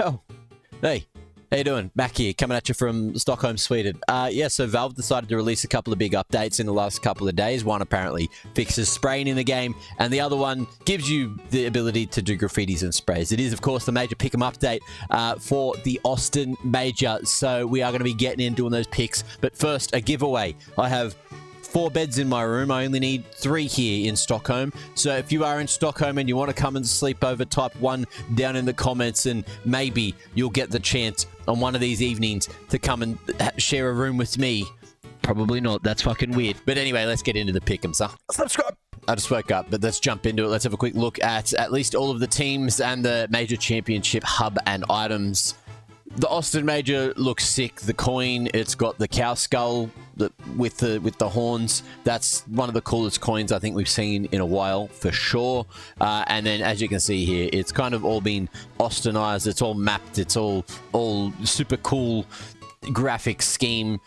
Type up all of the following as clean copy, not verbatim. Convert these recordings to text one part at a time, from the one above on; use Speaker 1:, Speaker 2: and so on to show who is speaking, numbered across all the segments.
Speaker 1: Oh, hey. How you doing? Back here, coming at you from Stockholm, Sweden. Yeah, so Valve decided to release a couple of big updates in the last couple of days. One apparently fixes spraying in the game, and the other one gives you the ability to do graffitis and sprays. It is, of course, the Major Pick'em update for the Austin Major, so we are going to be getting in doing those picks. But first, a giveaway. I have 4 beds in my room. I only need 3 here in Stockholm. So if you are in Stockholm and you want to come and sleep over, type 1 down in the comments and maybe you'll get the chance on one of these evenings to come and share a room with me. Probably not. That's fucking weird. But anyway, let's get into the pick'ems, huh? Subscribe. I just woke up, but let's jump into it. Let's have a quick look at least all of the teams and the Major Championship hub and items. The Austin Major looks sick. The coin, it's got the cow skull with the horns. That's one of the coolest coins I think we've seen in a while, for sure. And then, as you can see here, it's kind of all been Austinized. It's all mapped. It's all super cool graphic scheme.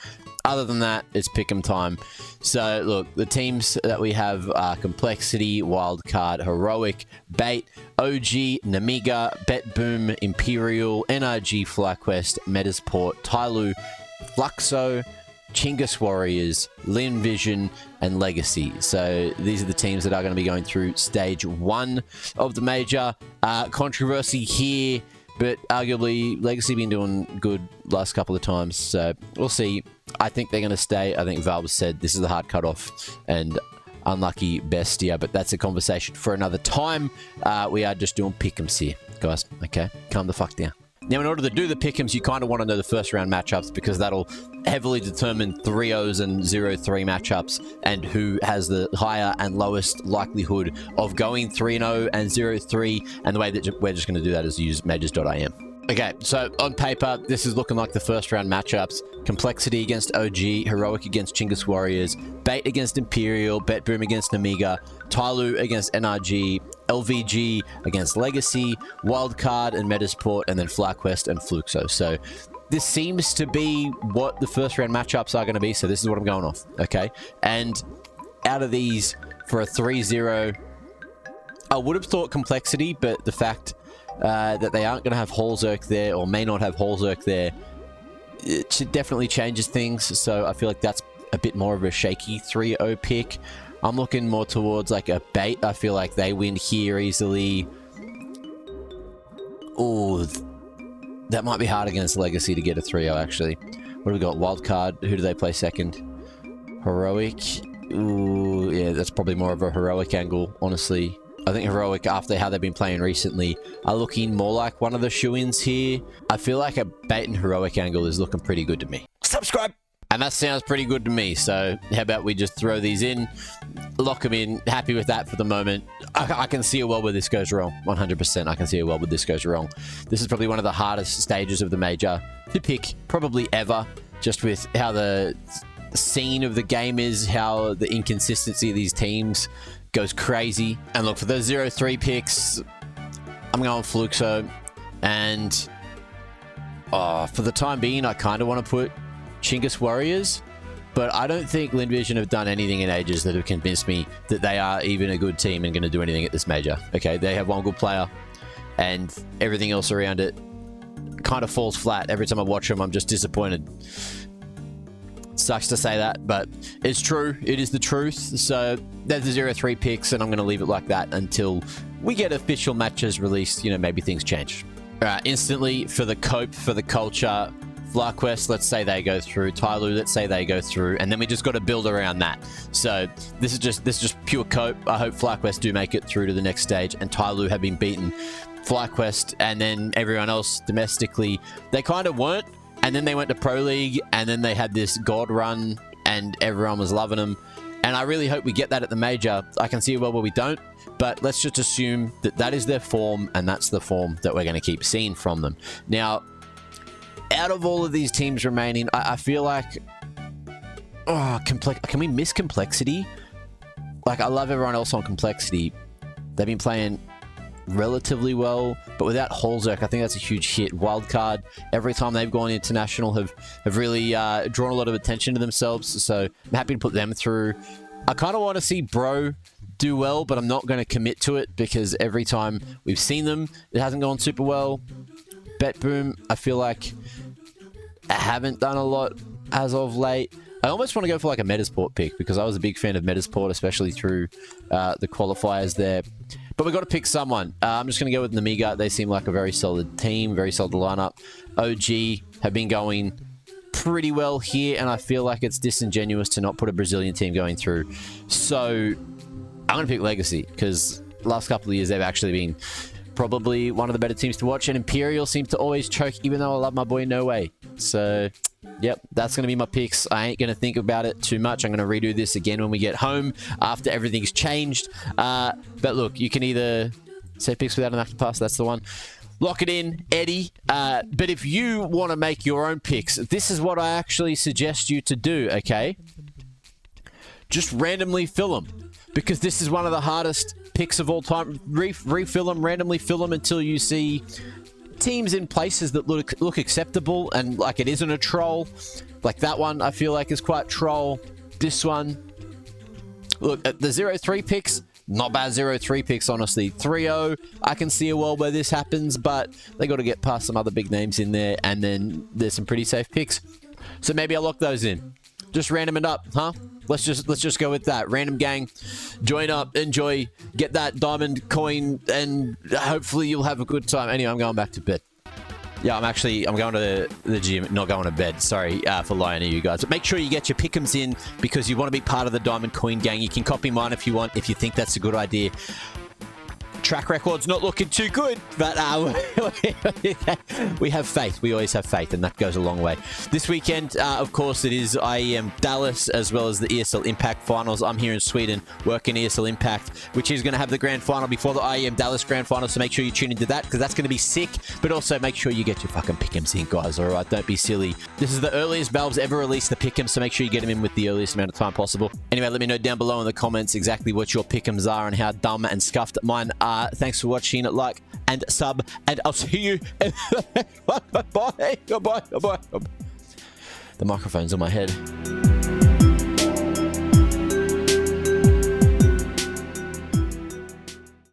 Speaker 1: Other than that, it's pick'em time. So, look, the teams that we have are Complexity, Wildcard, Heroic, Bait, OG, Namiga, BetBoom, Imperial, NRG, FlyQuest, Metasport, Tyloo, Fluxo, Chingus Warriors, Lin Vision, and Legacy. So these are the teams that are going to be going through stage 1 of the Major. Controversy here, but arguably Legacy been doing good last couple of times, so we'll see. I think they're going to stay. I think Valve said this is a hard cutoff, and unlucky Bestia, but that's a conversation for another time. We are just doing pick'ems here, guys. Okay, calm the fuck down. Now, in order to do the pick'ems, you kind of want to know the first round matchups, because that'll heavily determine 3-0s and 0-3 matchups and who has the higher and lowest likelihood of going 3-0 and 0-3. And the way that we're just going to do that is use majors.im. Okay, so on paper, this is looking like the first round matchups. Complexity against OG, Heroic against Chingus Warriors, Bait against Imperial, BetBoom against Namiga, Tyloo against NRG, LVG against Legacy, Wildcard and Metasport, and then FlyQuest and Fluxo. So this seems to be what the first round matchups are going to be, so this is what I'm going off, okay? And out of these, for a 3-0, I would have thought Complexity, but the fact that they aren't going to have Holzerk there, or may not have Holzerk there, it definitely changes things. So I feel like that's a bit more of a shaky 3-0 pick. I'm looking more towards like a Bait. I feel like they win here easily. Oh, that might be hard against Legacy to get a 3-0 actually. What do we got? Wildcard. Who do they play second? Heroic. Ooh, yeah, that's probably more of a Heroic angle, honestly. I think Heroic, after how they've been playing recently, are looking more like one of the shoo-ins here. I feel like a Bait and Heroic angle is looking pretty good to me. Subscribe! And that sounds pretty good to me, so how about we just throw these in, lock them in, happy with that for the moment. I can see a world where this goes wrong, 100%. I can see a world where this goes wrong. This is probably one of the hardest stages of the Major to pick, probably ever, just with how the scene of the game is, how the inconsistency of these teams goes crazy. And look, for those 0-3 picks, I'm going Fluxo. And for the time being, I kind of want to put Chingus Warriors, but I don't think Lin Vision have done anything in ages that have convinced me that they are even a good team and going to do anything at this Major. Okay, they have one good player, and everything else around it kind of falls flat. Every time I watch them, I'm just disappointed. Sucks to say that, but it's true. It is the truth. So there's the 0-3 picks, and I'm going to leave it like that until we get official matches released. You know, maybe things change. All right, instantly for the cope, for the culture, FlyQuest, let's say they go through. Tyloo, let's say they go through, and then we just got to build around that. So this is just pure cope. I hope FlyQuest do make it through to the next stage, and Tyloo have been beaten. FlyQuest and then everyone else domestically, they kind of weren't. And then they went to Pro League, and then they had this God run, and everyone was loving them. And I really hope we get that at the Major. I can see a world where we don't, but let's just assume that that is their form, and that's the form that we're going to keep seeing from them. Now, out of all of these teams remaining, I feel like, can we miss Complexity? Like, I love everyone else on Complexity. They've been playing relatively well, but without Holzerk, I think that's a huge hit. Wildcard, every time they've gone international, have really drawn a lot of attention to themselves, so I'm happy to put them through. I kind of want to see Bro do well, but I'm not going to commit to it, because every time we've seen them, it hasn't gone super well. Bet Boom, I feel like I haven't done a lot as of late. I almost want to go for like a Metasport pick because I was a big fan of Metasport, especially through the qualifiers there. But we've got to pick someone. I'm just going to go with Namiga. They seem like a very solid team, very solid lineup. OG have been going pretty well here, and I feel like it's disingenuous to not put a Brazilian team going through. So I'm going to pick Legacy because last couple of years they've actually been probably one of the better teams to watch, and Imperial seems to always choke, even though I love my boy No Way. So yep, that's going to be my picks. I ain't going to think about it too much. I'm going to redo this again when we get home after everything's changed. But look, you can either say picks without an active pass. That's the one. Lock it in, Eddie. But if you want to make your own picks, this is what I actually suggest you to do, okay? Just randomly fill them, because this is one of the hardest picks of all time. Refill them, randomly fill them until you see teams in places that look acceptable and like it isn't a troll. Like that one, I feel like is quite troll. This one, look at the 0-3 picks. Not bad 0-3 picks, honestly. 3-0, I can see a world where this happens, but they got to get past some other big names in there, and then there's some pretty safe picks. So maybe I'll lock those in. Just random it up, huh? Let's just go with that. Random gang, join up, enjoy, get that diamond coin, and hopefully you'll have a good time. Anyway, I'm going back to bed. Yeah, I'm going to the gym, not going to bed. Sorry for lying to you guys. But make sure you get your pick'ems in because you want to be part of the Diamond Coin gang. You can copy mine if you want, if you think that's a good idea. Track record's not looking too good, but we have faith. We always have faith, and that goes a long way. This weekend, of course, it is IEM Dallas as well as the ESL Impact Finals. I'm here in Sweden working ESL Impact, which is going to have the grand final before the IEM Dallas grand final, so make sure you tune into that because that's going to be sick. But also make sure you get your fucking pick'ems in, guys, all right? Don't be silly. This is the earliest Valve's ever released the pick'ems, so make sure you get them in with the earliest amount of time possible. Anyway, let me know down below in the comments exactly what your pick'ems are and how dumb and scuffed mine are. Thanks for watching. Like and sub, and I'll see you. Bye. Bye. The microphone's on my head.